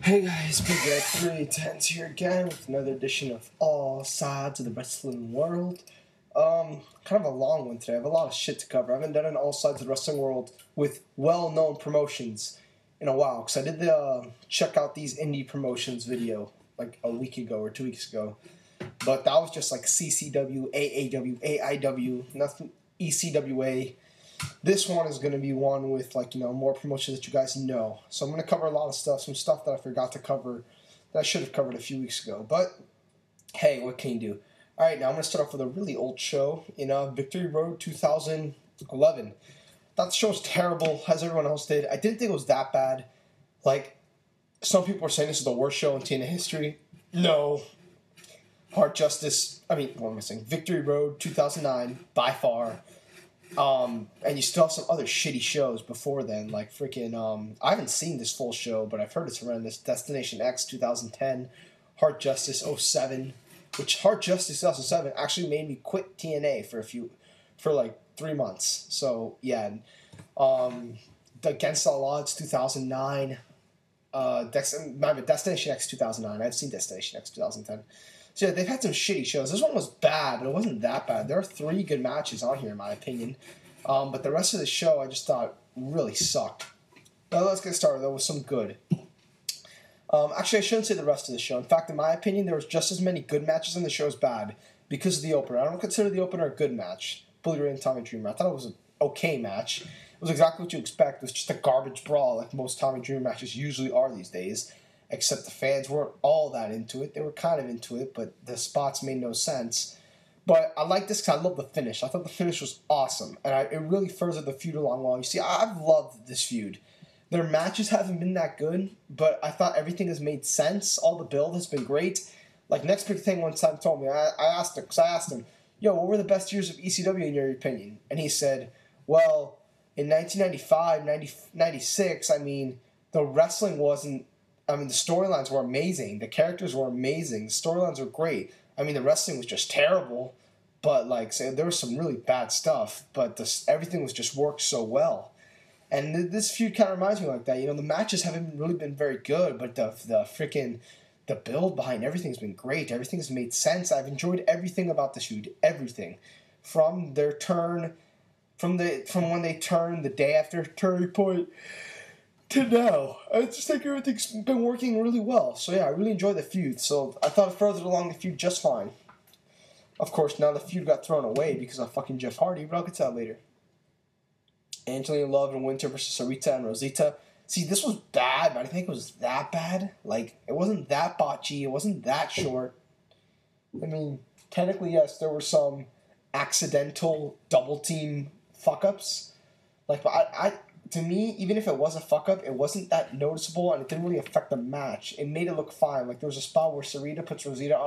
Hey guys, Big Red 310s here again with another edition of All Sides of the Wrestling World. Kind of a long one today. I have a lot of shit to cover. I haven't done an All Sides of the Wrestling World with well-known promotions in a while, because I did the check out these indie promotions video like a week ago or 2 weeks ago. But that was just like CCW, AAW, AIW, nothing, ECWA. This one is going to be one with, like, more promotions that you guys know. So I'm going to cover a lot of stuff, some stuff that I forgot to cover that I should have covered a few weeks ago. But, hey, what can you do? All right, now I'm going to start off with a really old show in Victory Road 2011. That show's terrible, as everyone else did. I didn't think it was that bad. Like, some people were saying this is the worst show in TNA history. No. Hard Justice, what am I saying? Victory Road 2009, by far. And you still have some other shitty shows before then, like freaking, I haven't seen this full show, but I've heard it's horrendous. Destination X 2010, Hard Justice 07, which Hard Justice 2007 actually made me quit TNA for like 3 months. So, yeah. Against All Odds 2009, Destination X 2009. I've seen Destination X 2010. So yeah, they've had some shitty shows. This one was bad, but it wasn't that bad. There are 3 good matches on here, in my opinion. But the rest of the show, I just thought really sucked. Now let's get started, though, with some good. Actually, I shouldn't say the rest of the show. In fact, in my opinion, there was just as many good matches in the show as bad because of the opener. I don't consider the opener a good match. Bully Ray and Tommy Dreamer. I thought it was an okay match. It was exactly what you expect. It was just a garbage brawl like most Tommy Dreamer matches usually are these days. Except the fans weren't all that into it. They were kind of into it, but the spots made no sense. But I like this because I love the finish. I thought the finish was awesome, and it really furthered the feud along well. You see, I've loved this feud. Their matches haven't been that good, but I thought everything has made sense. All the build has been great. Like, Next Big Thing one time told me, I asked him, yo, what were the best years of ECW in your opinion? And he said, well, in 1995, 96, the wrestling wasn't, the storylines were amazing. The characters were amazing. The storylines were great. The wrestling was just terrible. But, there was some really bad stuff. But everything was just worked so well. And this feud kind of reminds me like that. The matches haven't really been very good. But the build behind everything's been great. Everything's made sense. I've enjoyed everything about this feud. Everything. From their turn, from when they turned the day after Turning Point to now. I just think everything's been working really well. So yeah, I really enjoyed the feud. So I thought it furthered along the feud just fine. Of course, now the feud got thrown away because of fucking Jeff Hardy, but I'll get to that later. Angelina Love and Winter versus Sarita and Rosita. See, this was bad, but I think it was that bad. It wasn't that botchy. It wasn't that short. Technically, yes, there were some accidental double team fuck-ups. But to me, even if it was a fuck-up, it wasn't that noticeable, and it didn't really affect the match. It made it look fine. There was a spot where Sarita puts Rosita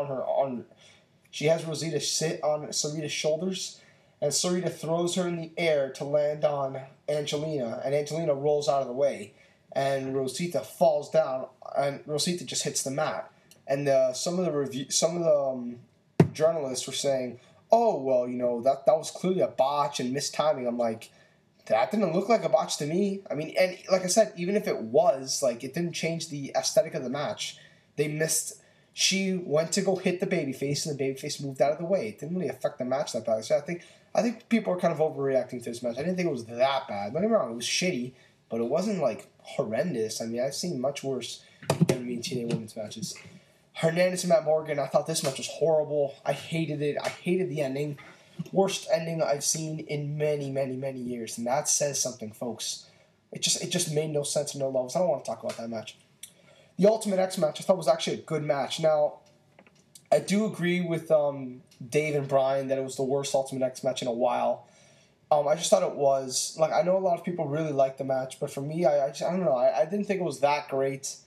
she has Rosita sit on Sarita's shoulders, and Sarita throws her in the air to land on Angelina, and Angelina rolls out of the way, and Rosita falls down, and Rosita just hits the mat. And some of the journalists were saying, oh, well, that was clearly a botch and mistiming. I'm like, that didn't look like a botch to me. And like I said, even if it was, it didn't change the aesthetic of the match. They missed. She went to go hit the babyface, and the babyface moved out of the way. It didn't really affect the match that bad. So I think people are kind of overreacting to this match. I didn't think it was that bad. Don't get me wrong, it was shitty, but it wasn't horrendous. I've seen much worse TNA women's matches. Hernandez and Matt Morgan, I thought this match was horrible. I hated it. I hated the ending. Worst ending I've seen in many, many, many years, and that says something, folks. It just made no sense and no levels. I don't want to talk about that match. The Ultimate X match I thought was actually a good match. Now, I do agree with Dave and Brian that it was the worst Ultimate X match in a while. I just thought it was I know a lot of people really liked the match, but for me, I don't know. I didn't think it was that great,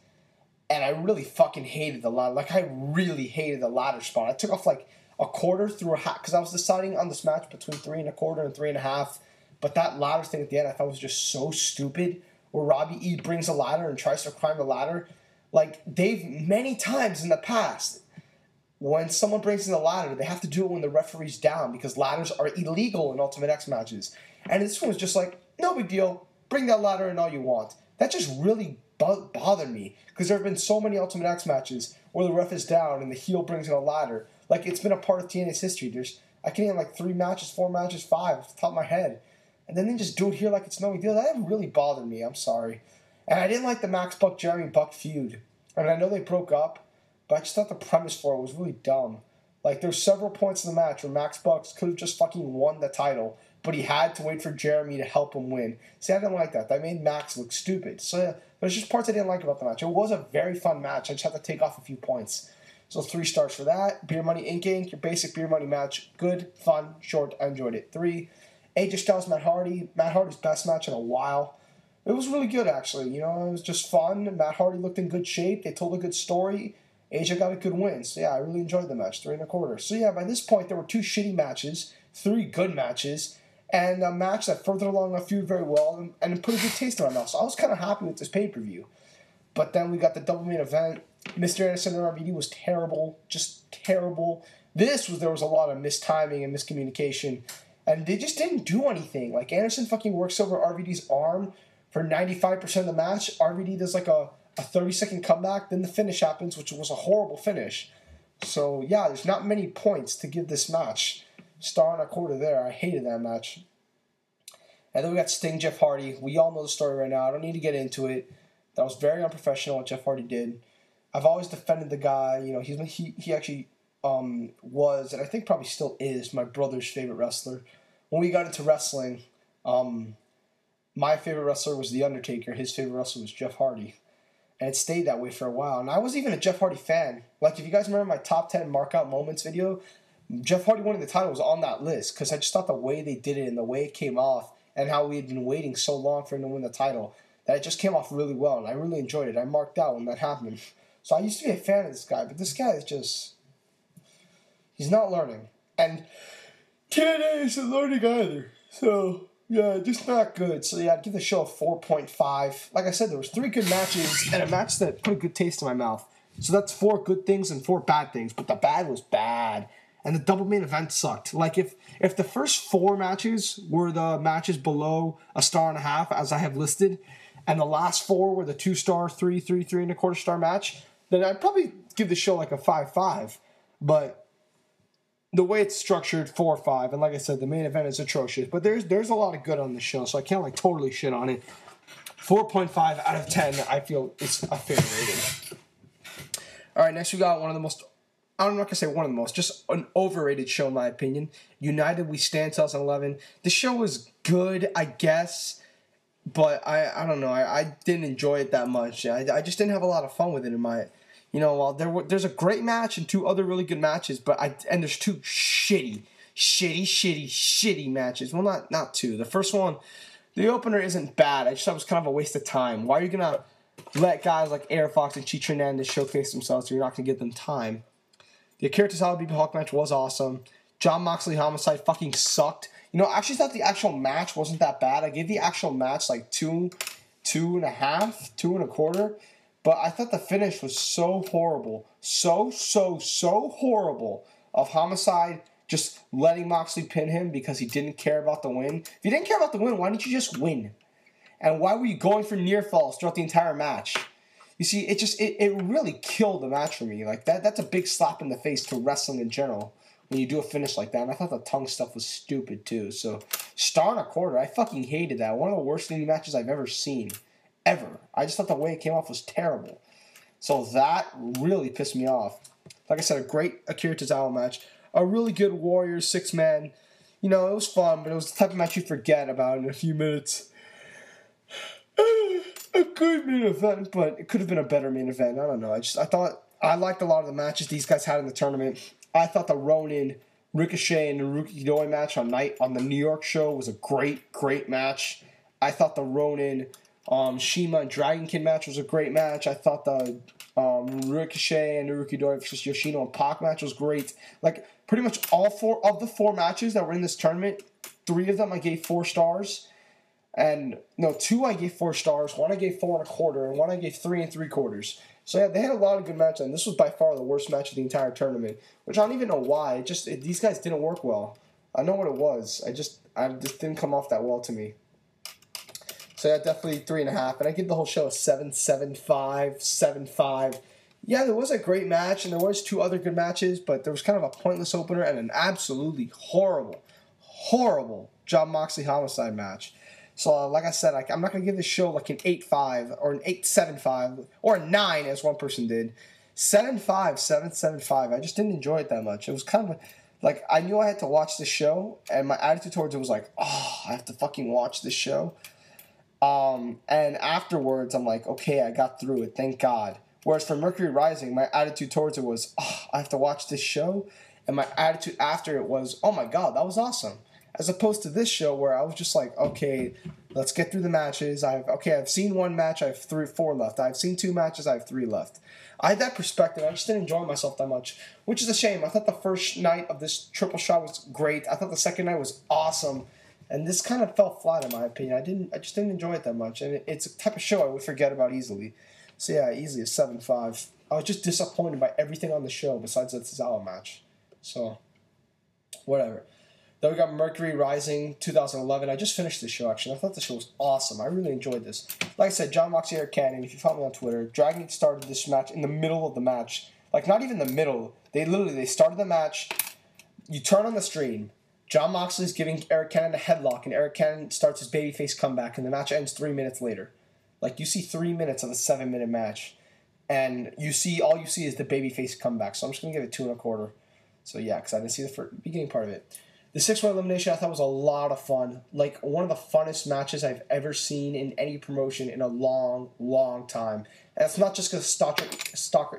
and I really fucking hated the ladder. I really hated the ladder spot. I took off a quarter through a half, because I was deciding on this match between 3 1/4 and 3 1/2. But that ladder thing at the end I thought was just so stupid, where Robbie E brings a ladder and tries to climb the ladder. They've many times in the past, when someone brings in the ladder, they have to do it when the referee's down, because ladders are illegal in Ultimate X matches. And this one was just no big deal, bring that ladder in all you want. That just really bothered me. Because there have been so many Ultimate X matches where the ref is down and the heel brings in a ladder. Like, it's been a part of TNA's history. I can name like 3 matches, 4 matches, 5 off the top of my head. And then they just do it here like it's no big deal. That really bothered me. I'm sorry. And I didn't like the Max Buck, Jeremy Buck feud. I mean, I know they broke up, but I just thought the premise for it was really dumb. Like, there's several points in the match where Max Bucks could have just fucking won the title, but he had to wait for Jeremy to help him win. See, I didn't like that. That made Max look stupid. So, yeah, there's just parts I didn't like about the match. It was a very fun match. I just had to take off a few points. So 3 stars for that. Beer Money Inc. your basic Beer Money match. Good, fun, short. I enjoyed it. 3. AJ Styles, Matt Hardy. Matt Hardy's best match in a while. It was really good, actually. You know, it was just fun. Matt Hardy looked in good shape. They told a good story. AJ got a good win. So, yeah, I really enjoyed the match. 3 1/4. So, yeah, by this point, there were 2 shitty matches, 3 good matches, and a match that furthered along a feud very well and put a good taste in my mouth. So I was kind of happy with this pay-per-view. But then we got the double main event. Mr. Anderson and RVD was terrible. Just terrible. There was a lot of mistiming and miscommunication. And they just didn't do anything. Like, Anderson fucking works over RVD's arm for 95% of the match. RVD does like a 30-second comeback. Then the finish happens, which was a horrible finish. So, yeah, there's not many points to give this match. 1.25 there. I hated that match. And then we got Sting, Jeff Hardy. We all know the story right now. I don't need to get into it. That was very unprofessional what Jeff Hardy did. I've always defended the guy. You know, he actually was, and I think probably still is, my brother's favorite wrestler. When we got into wrestling, my favorite wrestler was The Undertaker. His favorite wrestler was Jeff Hardy. And it stayed that way for a while. And I was even a Jeff Hardy fan. Like, if you guys remember my top 10 markout moments video, Jeff Hardy winning the title was on that list because I just thought the way they did it and the way it came off and how we had been waiting so long for him to win the title, that it just came off really well, and I really enjoyed it. I marked out when that happened. So I used to be a fan of this guy, but this guy is just... he's not learning. And TNA isn't learning either. So, yeah, just not good. So, yeah, I'd give the show a 4.5. Like I said, there was 3 good matches and a match that put a good taste in my mouth. So that's 4 good things and 4 bad things. But the bad was bad. And the double main event sucked. Like, if the first 4 matches were the matches below 1.5 stars, as I have listed, and the last 4 were the 2-star, 3 1/4 star match, then I'd probably give the show like a 5.5. But the way it's structured, 4.5. And like I said, the main event is atrocious. But there's a lot of good on the show, so I can't like totally shit on it. 4.5 out of 10, I feel it's a fair rating. All right, next we got one of the most... I'm not going to say one of the most, just an overrated show in my opinion. United We Stand 2011. The show was good, I guess, but I don't know. I didn't enjoy it that much. I just didn't have a lot of fun with it in my... You know, while there's a great match and 2 other really good matches, and there's 2 shitty matches. Well, not 2. The first one, the opener isn't bad. I just thought it was kind of a waste of time. Why are you going to let guys like Air Fox and Cheech Hernandez showcase themselves if you're not going to give them time? The Akira Tozawa BB Hulk match was awesome. Jon Moxley Homicide fucking sucked. You know, I actually thought the actual match wasn't that bad. I gave the actual match like 2.5, 2 1/4. But I thought the finish was so horrible. So horrible of Homicide just letting Moxley pin him because he didn't care about the win. If you didn't care about the win, why didn't you just win? And why were you going for near falls throughout the entire match? You see, it really killed the match for me. Like that's a big slap in the face to wrestling in general when you do a finish like that. And I thought the tongue stuff was stupid too. So 1.25. I fucking hated that. One of the worst indie matches I've ever seen. Ever. I just thought the way it came off was terrible. So that really pissed me off. Like I said, a great Akira Tozawa match. A really good Warriors 6-man. You know, it was fun, but it was the type of match you forget about in a few minutes. A good main event, but it could have been a better main event. I don't know. I liked a lot of the matches these guys had in the tournament. I thought the Ronin, Ricochet, and Naruki match on the New York show was a great match. I thought the Ronin, CIMA and Dragon Kid match was a great match. I thought the Ricochet and Naruki Doi versus Yoshino and Pac match was great. Like, pretty much all 4 of the 4 matches that were in this tournament, 3 of them I gave 4 stars. And, no, 2 I gave 4 stars, 1 I gave 4 1/4, and 1 I gave 3 3/4. So, yeah, they had a lot of good matches, and this was by far the worst match of the entire tournament, which I don't even know why. These guys didn't work well. I know what it was. I just didn't come off that well to me. So yeah, definitely 3.5. And I give the whole show a 7.75, 7.5. Yeah, there was a great match, and there was 2 other good matches, but there was kind of a pointless opener and an absolutely horrible Jon Moxley Homicide match. So, like I said, I'm not going to give this show like an 8.5 or an 8.75 or a 9, as one person did. 7.5, 7.75. I just didn't enjoy it that much. It was kind of like, I knew I had to watch this show, and my attitude towards it was like, oh, I have to fucking watch this show. And afterwards, I'm like, okay, I got through it, thank God. Whereas for Mercury Rising, my attitude towards it was, oh, I have to watch this show. And my attitude after it was, oh my God, that was awesome. As opposed to this show where I was just like, okay, let's get through the matches. I've seen 1 match, I have 4 left. I've seen 2 matches, I have 3 left. I had that perspective. I just didn't enjoy myself that much, which is a shame. I thought the first night of this triple shot was great. I thought the second night was awesome. And this kind of fell flat in my opinion. I just didn't enjoy it that much. And it's a type of show I would forget about easily. So yeah, easily a 7.5. I was just disappointed by everything on the show besides the Tozawa match. So, whatever. Then we got Mercury Rising 2011. I just finished this show, actually. I thought the show was awesome. I really enjoyed this. Like I said, Jon Moxley, Eric Cannon, if you follow me on Twitter, Dragon Gate started this match in the middle of the match. Like, not even the middle. They started the match. You turn on the stream. Jon Moxley's giving Eric Cannon a headlock, and Eric Cannon starts his babyface comeback, and the match ends 3 minutes later. Like, you see 3 minutes of a 7-minute match, and all you see is the babyface comeback. So I'm just going to give it 2.25. So yeah, because I didn't see the beginning part of it. The 6-way elimination I thought was a lot of fun. Like, one of the funnest matches I've ever seen in any promotion in a long, long time. And it's not just because Stalker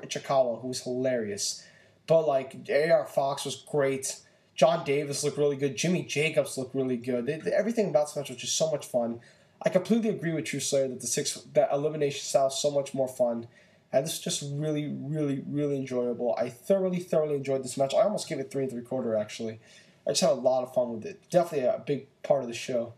Ichikawa, who was hilarious. But, like, A.R. Fox was great. John Davis looked really good. Jimmy Jacobs looked really good. Everything about this match was just so much fun. I completely agree with True Slayer that that elimination style is so much more fun. And this was just really, really, really enjoyable. I thoroughly enjoyed this match. I almost gave it 3 3/4, actually. I just had a lot of fun with it. Definitely a big part of the show.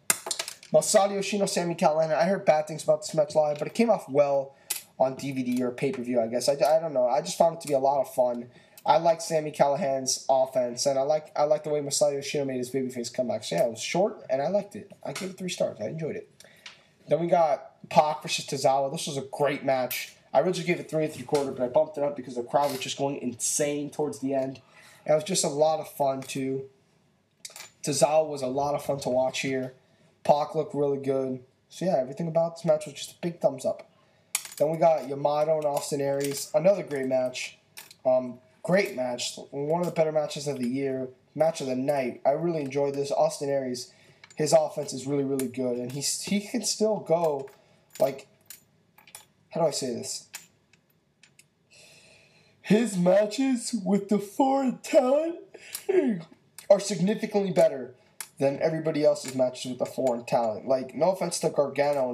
Masato Yoshino, Sami Callihan. I heard bad things about this match live, but it came off well on DVD or pay-per-view, I guess. I don't know. I just found it to be a lot of fun. I like Sami Callihan's offense, and I like the way Masato Yoshino made his babyface comeback. So yeah, it was short, and I liked it. I gave it 3 stars. I enjoyed it. Then we got Pac versus Tozawa. This was a great match. I originally gave it 3 3/4, but I bumped it up because the crowd was just going insane towards the end. And it was just a lot of fun, too. Tozawa was a lot of fun to watch here. Pac looked really good. So yeah, everything about this match was just a big thumbs up. Then we got YAMATO and Austin Aries. Another great match. Great match. One of the better matches of the year. Match of the night. I really enjoyed this. Austin Aries, his offense is really, really good. And he can still go, like, how do I say this? His matches with the foreign talent are significantly better than everybody else's matches with the foreign talent. Like, no offense to Gargano,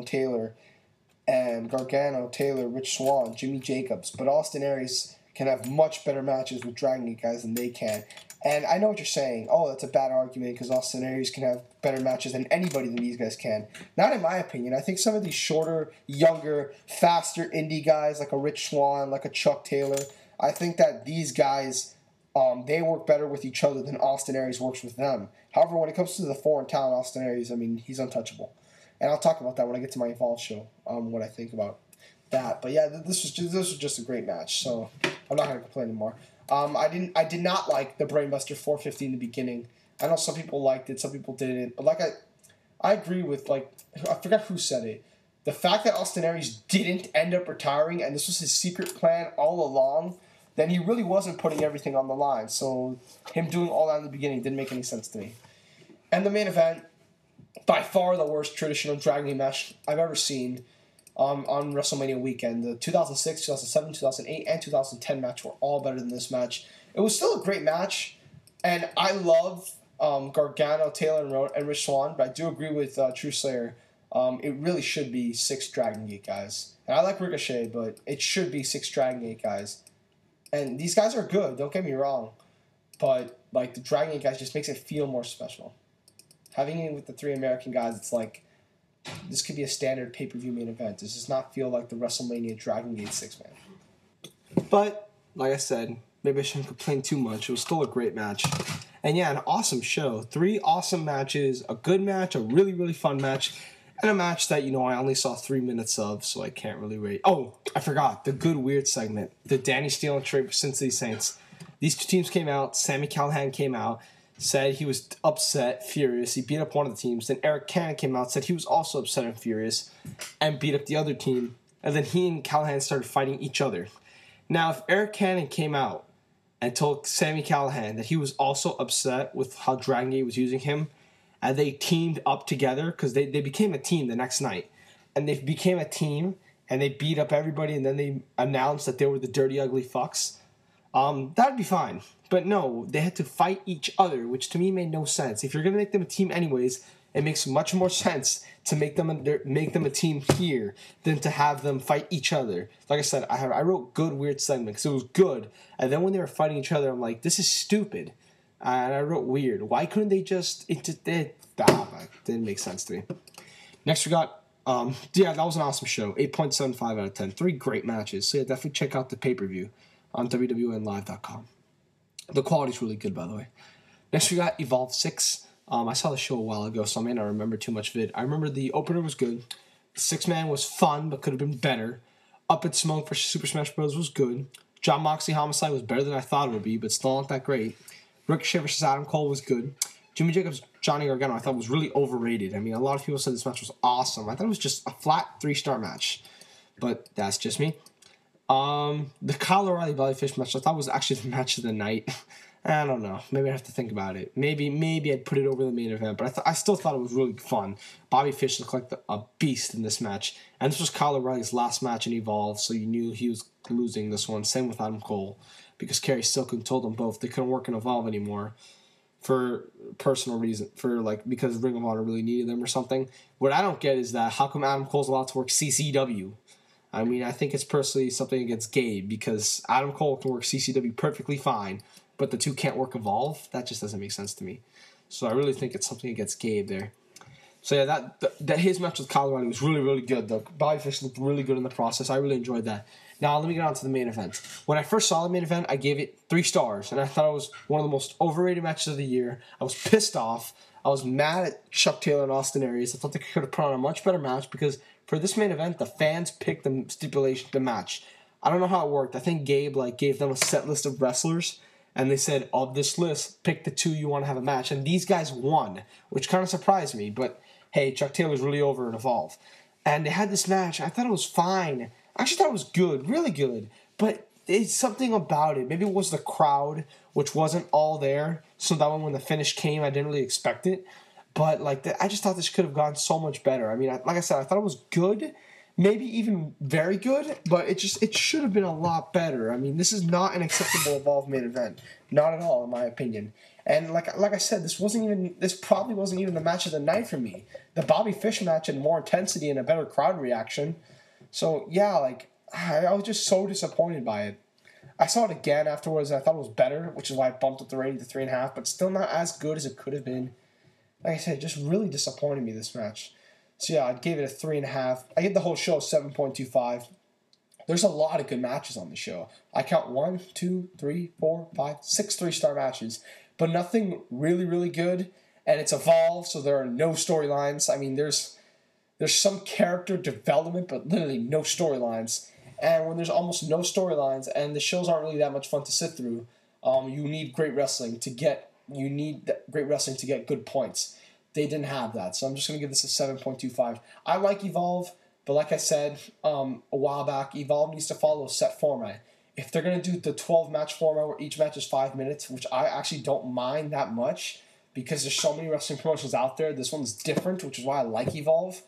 Rich Swann, Jimmy Jacobs, but Austin Aries can have much better matches with Dragon Gate guys than they can. And I know what you're saying. Oh, that's a bad argument because Austin Aries can have better matches than anybody than these guys can. Not in my opinion. I think some of these shorter, younger, faster indie guys like a Rich Swann, like a Chuck Taylor, I think that these guys, they work better with each other than Austin Aries works with them. However, when it comes to the foreign talent, Austin Aries, I mean, he's untouchable. And I'll talk about that when I get to my Evolve show, what I think about that. But yeah, this was just a great match, so I'm not going to complain anymore. I did not like the Brainbuster 450 in the beginning. I know some people liked it, some people didn't. But like I agree with, like, I forgot who said it. The fact that Austin Aries didn't end up retiring and this was his secret plan all along, then he really wasn't putting everything on the line. So him doing all that in the beginning didn't make any sense to me. And the main event, by far the worst traditional Dragon Gate match I've ever seen on WrestleMania weekend. The 2006, 2007, 2008, and 2010 match were all better than this match. It was still a great match, and I love Gargano, Taylor, and Rich Swann, but I do agree with True Slayer. It really should be 6 Dragon Gate guys. And I like Ricochet, but it should be 6 Dragon Gate guys. And these guys are good, don't get me wrong. But, like, the Dragon Gate guys just makes it feel more special. Having it with the 3 American guys, it's like, this could be a standard pay-per-view main event. This does not feel like the WrestleMania Dragon Gate 6-man. But, like I said, maybe I shouldn't complain too much. It was still a great match. And yeah, an awesome show. 3 awesome matches, a good match, a really, really fun match. And a match that, I only saw 3 minutes of, so I can't really rate. Oh, I forgot. The Good Weird segment. The Danny Steele and Trey Cincinnati Saints. These two teams came out. Sami Callihan came out, said he was upset, furious. He beat up one of the teams. Then Eric Cannon came out, said he was also upset and furious, and beat up the other team. And then he and Callihan started fighting each other. Now, if Eric Cannon came out and told Sami Callihan that he was also upset with how Dragon Gate was using him, and they teamed up together, because they became a team the next night, and they became a team, and they beat up everybody, and then they announced that they were the Dirty Ugly Fucks, that'd be fine. But no, they had to fight each other, which to me made no sense. If you're going to make them a team anyways, it makes much more sense to make them a team here than to have them fight each other. Like I said, I wrote Good Weird segment because it was good, and then when they were fighting each other, I'm like, this is stupid. And I wrote weird. Why couldn't they just... It didn't make sense to me. Next we got... that was an awesome show. 8.75 out of 10. 3 great matches. So yeah, definitely check out the pay-per-view on WWNlive.com. The quality's really good, by the way. Next we got Evolve 6. I saw the show a while ago, so I may not remember too much of it. I remember the opener was good. The 6-man was fun, but could have been better. Up and Smoke for Super Smash Bros. Was good. Jon Moxley Homicide was better than I thought it would be, but still not that great. Ricochet versus Adam Cole was good. Jimmy Jacobs, Johnny Gargano, I thought was really overrated. I mean, a lot of people said this match was awesome. I thought it was just a flat 3-star match. But that's just me. The Kyle O'Reilly Bobby Fish match, I thought was actually the match of the night. I don't know. Maybe I have to think about it. Maybe I'd put it over the main event, but I still thought it was really fun. Bobby Fish looked like a beast in this match. And this was Kyle O'Reilly's last match in Evolve, so you knew he was losing this one. Same with Adam Cole, because Kerry Silken told them both they couldn't work in Evolve anymore for personal reason, because Ring of Honor really needed them or something. What I don't get is that how come Adam Cole's allowed to work CZW? I mean, I think it's personally something against Gabe, because Adam Cole can work CCW perfectly fine, but the two can't work Evolve. That just doesn't make sense to me. So I really think it's something against Gabe there. So yeah, that his match with Kyle O'Reilly was really, really good. The Bobby Fish looked really good in the process. I really enjoyed that. Now let me get on to the main event. When I first saw the main event, I gave it 3 stars, and I thought it was one of the most overrated matches of the year. I was pissed off. I was mad at Chuck Taylor and Austin Aries. I thought they could have put on a much better match, because for this main event, the fans picked the match. I don't know how it worked. I think Gabe gave them a set list of wrestlers, and they said, of this list, pick the 2 you want to have a match. And these guys won, which kind of surprised me. But hey, Chuck Taylor's really over in Evolve. And they had this match. I thought it was fine. I actually thought it was good, really good. But it's something about it. Maybe it was the crowd, which wasn't all there. So that when the finish came, I didn't really expect it. But I just thought this could have gone so much better. I mean, like I said, I thought it was good. Maybe even very good, but it should have been a lot better. I mean, this is not an acceptable Evolve main event. Not at all, in my opinion. And like I said, this probably wasn't even the match of the night for me. The Bobby Fish match had more intensity and a better crowd reaction. So yeah, I was just so disappointed by it. I saw it again afterwards, and I thought it was better, which is why I bumped up the rating to 3.5, but still not as good as it could have been. Like I said, it just really disappointed me, this match. So yeah, I gave it a 3.5. I gave the whole show 7.25. There's a lot of good matches on the show. I count 1, 2, 3, 4, 5, 6 3-star matches, but nothing really, really good. And it's Evolve, so there are no storylines. I mean, there's some character development, but literally no storylines. And when there's almost no storylines, and the shows aren't really that much fun to sit through, you need great wrestling to get good points. They didn't have that, so I'm just going to give this a 7.25. I like Evolve, but like I said a while back, Evolve needs to follow a set format. If they're going to do the 12-match format where each match is 5 minutes, which I actually don't mind that much because there's so many wrestling promotions out there, this one's different, which is why I like Evolve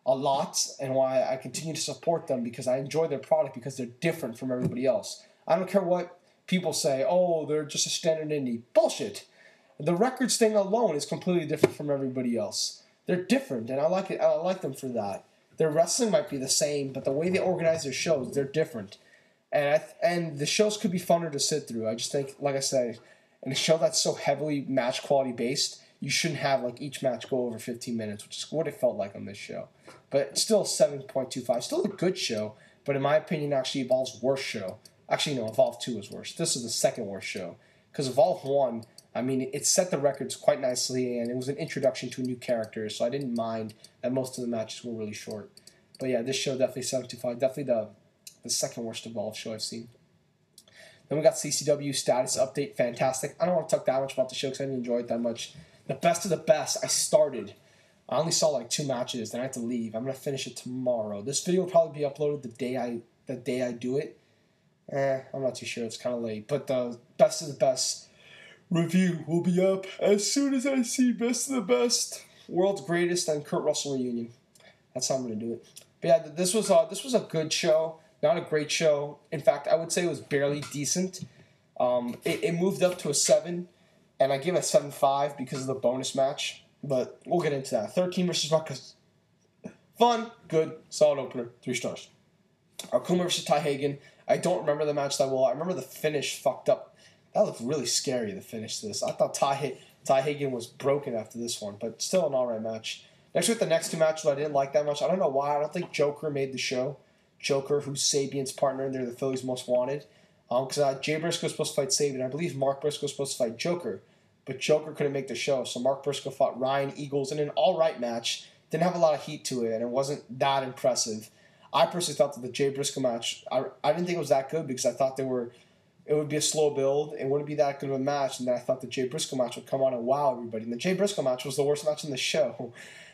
a lot and why I continue to support them, because I enjoy their product because they're different from everybody else. I don't care what people say, oh, they're just a standard indie. Bullshit. The records thing alone is completely different from everybody else. They're different, and I like it. I like them for that. Their wrestling might be the same, but the way they organize their shows, they're different. And the shows could be funner to sit through. I just think, like I said, in a show that's so heavily match quality based, you shouldn't have each match go over 15 minutes, which is what it felt like on this show. But still 7.25. Still a good show, but in my opinion, actually Evolve's worst show. Actually, no, Evolve 2 is worse. This is the second worst show. Because Evolve 1, I mean, it set the records quite nicely, and it was an introduction to a new character, so I didn't mind that most of the matches were really short. But yeah, this show definitely 725, definitely the second worst Evolve show I've seen. Then we got CCW status update, fantastic. I don't want to talk that much about the show because I didn't enjoy it that much. The best of the best, I only saw like 2 matches, then I had to leave. I'm going to finish it tomorrow. This video will probably be uploaded the day I do it. I'm not too sure, it's kind of late. But the best of the best review will be up as soon as I see best of the best, World's Greatest, and Kurt Russell reunion. That's how I'm going to do it. But yeah, this was a good show. Not a great show. In fact, I would say it was barely decent. It moved up to a 7, and I give it a 7.5 because of the bonus match. But we'll get into that. 13 versus Ruckus. Fun, good, solid opener, 3 stars. Akuma versus Ty Hagen. I don't remember the match that well. I remember the finish fucked up. That looked really scary, the finish to this. I thought Ty Hagen was broken after this one, but still an alright match. Next with the next 2 matches I didn't like that much. I don't know why. I don't think Joker made the show. Joker, who's Sabian's partner, and they're the Phillies' most wanted. Because Jay Briscoe was supposed to fight Sabian. I believe Mark Briscoe was supposed to fight Joker. But Joker couldn't make the show, so Mark Briscoe fought Ryan Eagles in an alright match. Didn't have a lot of heat to it, and it wasn't that impressive. I personally thought that the Jay Briscoe match, I didn't think it was that good because I thought it would be a slow build. It wouldn't be that good of a match, and then I thought the Jay Briscoe match would come on and wow everybody. And the Jay Briscoe match was the worst match in the show.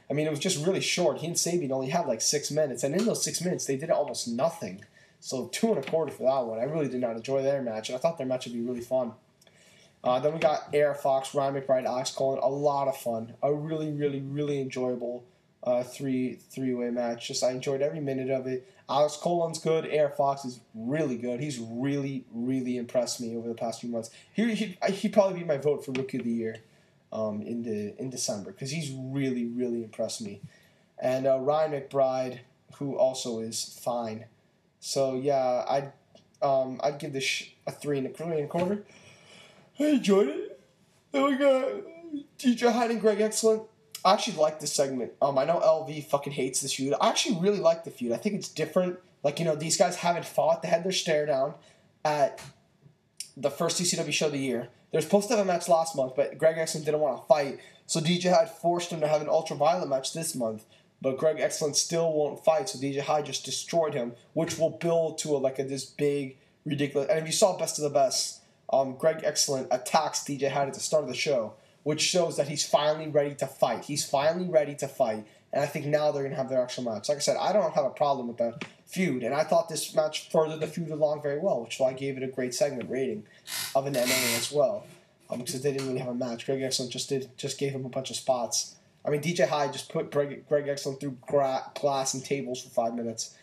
I mean, it was just really short. He and Sabian only had like 6 minutes, and in those 6 minutes, they did almost nothing. So 2 1/4 for that one. I really did not enjoy their match, and I thought their match would be really fun. Then we got Air Fox, Ryan McBride, Alex Colon. A lot of fun. A really, really, really enjoyable three-way match. Just I enjoyed every minute of it. Alex Colon's good. Air Fox is really good. He's really, really impressed me over the past few months. He'd probably be my vote for Rookie of the Year in December because he's really, really impressed me. And Ryan McBride, who also is fine. So yeah, I'd give this a 3 1/4. I enjoyed it. Then we got DJ Hyde and Greg Excellent. I actually like this segment. I know LV fucking hates this feud. I actually really like the feud. I think it's different. Like, these guys haven't fought. They had their stare down at the first CCW show of the year. They were supposed to have a match last month, but Greg Excellent didn't want to fight. So DJ Hyde forced him to have an ultraviolet match this month. But Greg Excellent still won't fight, so DJ Hyde just destroyed him, which will build to this big, ridiculous... And if you saw Best of the Best, Greg Excellent attacks DJ Hyde at the start of the show, which shows that he's finally ready to fight. He's finally ready to fight, and I think now they're going to have their actual match. Like I said, I don't have a problem with the feud, and I thought this match furthered the feud along very well, which is why I gave it a great segment rating of an NA as well, because they didn't really have a match. Greg Excellent just gave him a bunch of spots. I mean, DJ Hyde just put Greg Excellent through glass and tables for 5 minutes.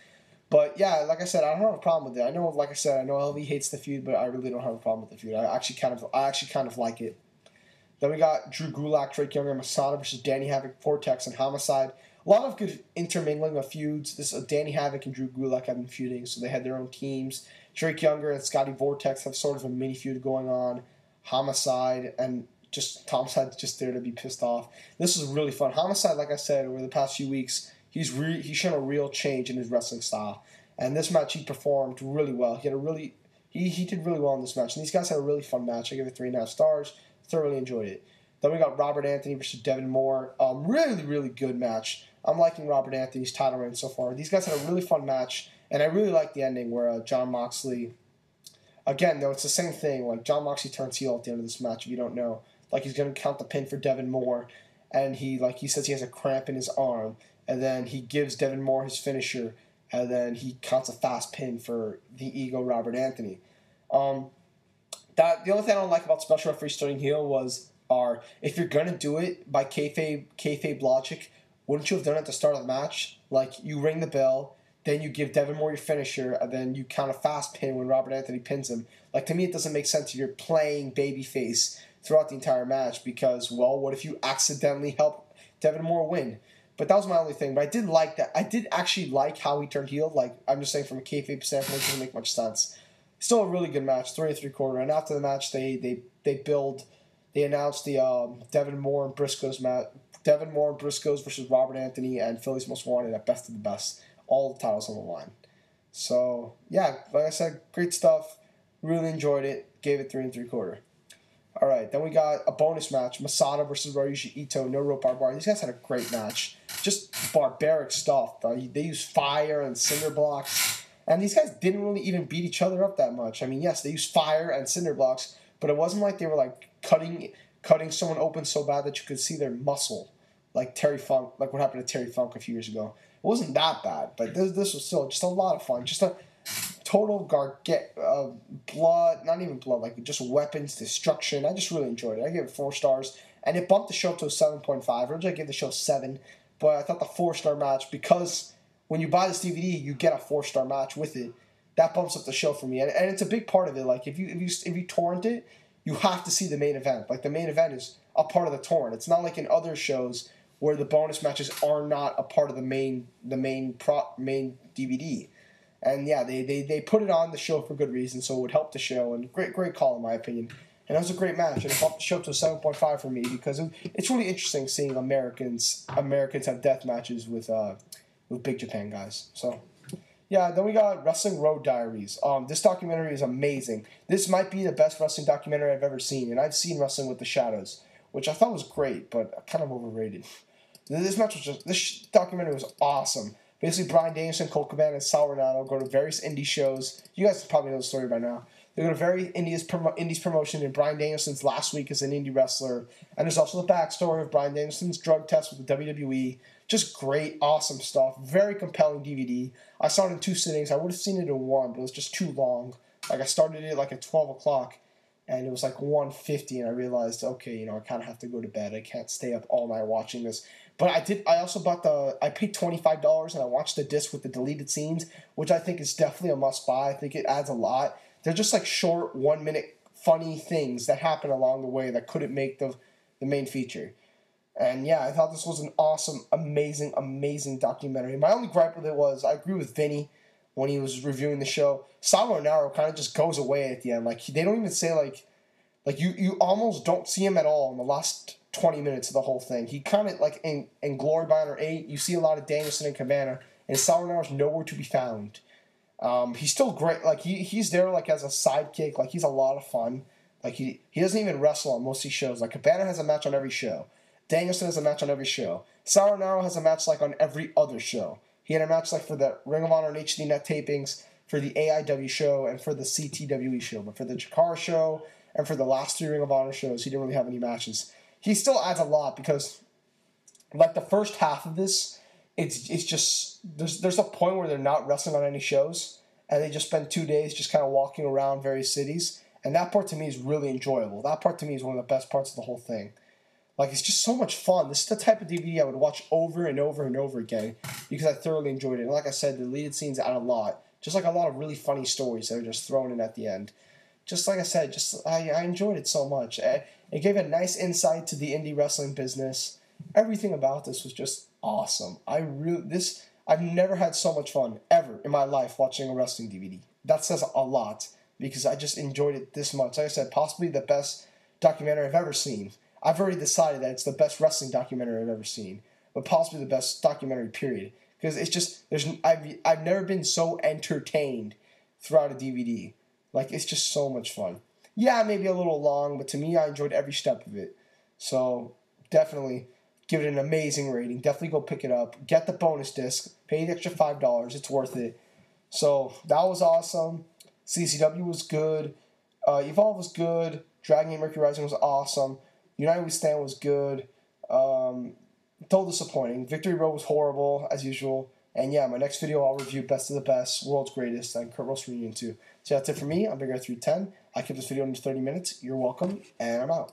But yeah, like I said, I don't have a problem with it. I know LV hates the feud, but I really don't have a problem with the feud. I actually kind of like it. Then we got Drew Gulak, Drake Younger, Masada versus Danny Havoc, Vortex, and Homicide. A lot of good intermingling of feuds. This Danny Havoc and Drew Gulak have been feuding, so they had their own teams. Drake Younger and Scotty Vortex have sort of a mini feud going on. Homicide and just Homicide just there to be pissed off. This is really fun. Homicide, like I said, over the past few weeks, he's shown a real change in his wrestling style. And this match, he performed really well. He did really well in this match. And these guys had a really fun match. I give it 3.5 stars. Thoroughly enjoyed it. Then we got Robert Anthony versus Devin Moore. Really, really good match. I'm liking Robert Anthony's title reign so far. These guys had a really fun match, and I really like the ending where Jon Moxley. Again, though, it's the same thing. Like Jon Moxley turns heel at the end of this match. If you don't know, like he's going to count the pin for Devin Moore, and he says he has a cramp in his arm, and then he gives Devin Moore his finisher, and then he counts a fast pin for the ego Robert Anthony. The only thing I don't like about special referee starting heel if you're gonna do it by kayfabe logic, wouldn't you have done it at the start of the match? Like you ring the bell, then you give Devin Moore your finisher, and then you count a fast pin when Robert Anthony pins him. Like to me, it doesn't make sense if you're playing babyface throughout the entire match because, well, what if you accidentally help Devin Moore win? But that was my only thing. But I did like that. I did actually like how he turned heel. Like I'm just saying, from a kayfabe standpoint, it doesn't make much sense. Still a really good match, 3 3/4. And after the match, they announced the Devin Moore and Briscoes match. Devin Moore and Briscoes versus Robert Anthony and Philly's Most Wanted at Best of the Best. All the titles on the line. So yeah, like I said, great stuff. Really enjoyed it. Gave it 3 3/4. All right, then we got a bonus match: Masada versus Ryuji Ito, no rope barbed wire. These guys had a great match, just barbaric stuff. They used fire and cinder blocks, and these guys didn't really even beat each other up that much. I mean, yes, they used fire and cinder blocks, but it wasn't like they were like cutting someone open so bad that you could see their muscle, like Terry Funk, like what happened to Terry Funk a few years ago. It wasn't that bad, but this was still just a lot of fun. Just a total blood, not even blood, like just weapons, destruction. I just really enjoyed it. I gave it 4 stars, and it bumped the show to a 7.5. Originally I gave the show 7, but I thought the 4-star match, because when you buy this DVD, you get a 4-star match with it. That bumps up the show for me, and it's a big part of it. Like if you torrent it, you have to see the main event. Like the main event is a part of the torrent. It's not like in other shows where the bonus matches are not a part of the main DVD. And yeah, they put it on the show for good reason, so it would help the show. And great call in my opinion. And it was a great match, and it bumped the show to a 7.5 for me because it's really interesting seeing Americans have death matches with Big Japan guys. So yeah, then we got Wrestling Road Diaries. This documentary is amazing. This might be the best wrestling documentary I've ever seen, and I've seen Wrestling with the Shadows, which I thought was great, but kind of overrated. This documentary was awesome. Basically, Bryan Danielson, Colt Cabana, and Sal Renato go to various indie shows. You guys probably know the story by now. They go to various indies promotion, and Bryan Danielson's last week as an indie wrestler. And there's also the backstory of Bryan Danielson's drug test with the WWE. Just great, awesome stuff. Very compelling DVD. I saw it in 2 sittings. I would have seen it in 1, but it was just too long. Like I started it like at 12 o'clock, and it was like 1:50, and I realized, okay, I kind of have to go to bed. I can't stay up all night watching this. But I also I paid $25 and I watched the disc with the deleted scenes, which I think is definitely a must buy. I think it adds a lot. They're just like short 1-minute funny things that happen along the way that couldn't make the main feature. And yeah, I thought this was an awesome, amazing documentary. My only gripe with it was, I agree with Vinny when he was reviewing the show. Sal Renato kind of just goes away at the end. Like they don't even say like you almost don't see him at all in the last 20 minutes of the whole thing. He kind of, like, in Glory by Honor 8, you see a lot of Danielson and Cabana, and Sal Renato's nowhere to be found. He's still great. Like, he's there, like, as a sidekick. Like, he's a lot of fun. Like, he doesn't even wrestle on most of these shows. Like, Cabana has a match on every show. Danielson has a match on every show. Sal Renato has a match, like, on every other show. He had a match, like, for the Ring of Honor and HD Net tapings, for the AIW show, and for the CTWE show. But for the Chikara show, and for the last 3 Ring of Honor shows, he didn't really have any matches. He still adds a lot because, like, the first half of this, it's just there's a point where they're not wrestling on any shows, and they just spend 2 days just kind of walking around various cities, and that part to me is really enjoyable. That part to me is one of the best parts of the whole thing. Like, it's just so much fun. This is the type of DVD I would watch over and over and over again because I thoroughly enjoyed it. And like I said, the deleted scenes add a lot. Just like a lot of really funny stories that are just thrown in at the end. Just like I said, I enjoyed it so much. It gave a nice insight to the indie wrestling business. Everything about this was just awesome. I've never had so much fun ever in my life watching a wrestling DVD. That says a lot because I just enjoyed it this much. Like I said, possibly the best documentary I've ever seen. I've already decided that it's the best wrestling documentary I've ever seen, but possibly the best documentary period. Because it's just I've never been so entertained throughout a DVD. Like, it's just so much fun. Yeah, maybe a little long, but to me, I enjoyed every step of it. So, definitely give it an amazing rating. Definitely go pick it up. Get the bonus disc. Pay the extra $5. It's worth it. So, that was awesome. CZW was good. Evolve was good. Dragon Gate Mercury Rising was awesome. United We Stand was good. Total disappointing. Victory Road was horrible, as usual. And yeah, my next video I'll review Best of the Best, World's Greatest, and Kurt Roast Reunion 2. So that's it for me. I'm Big Air 310. I kept this video under 30 minutes. You're welcome, and I'm out.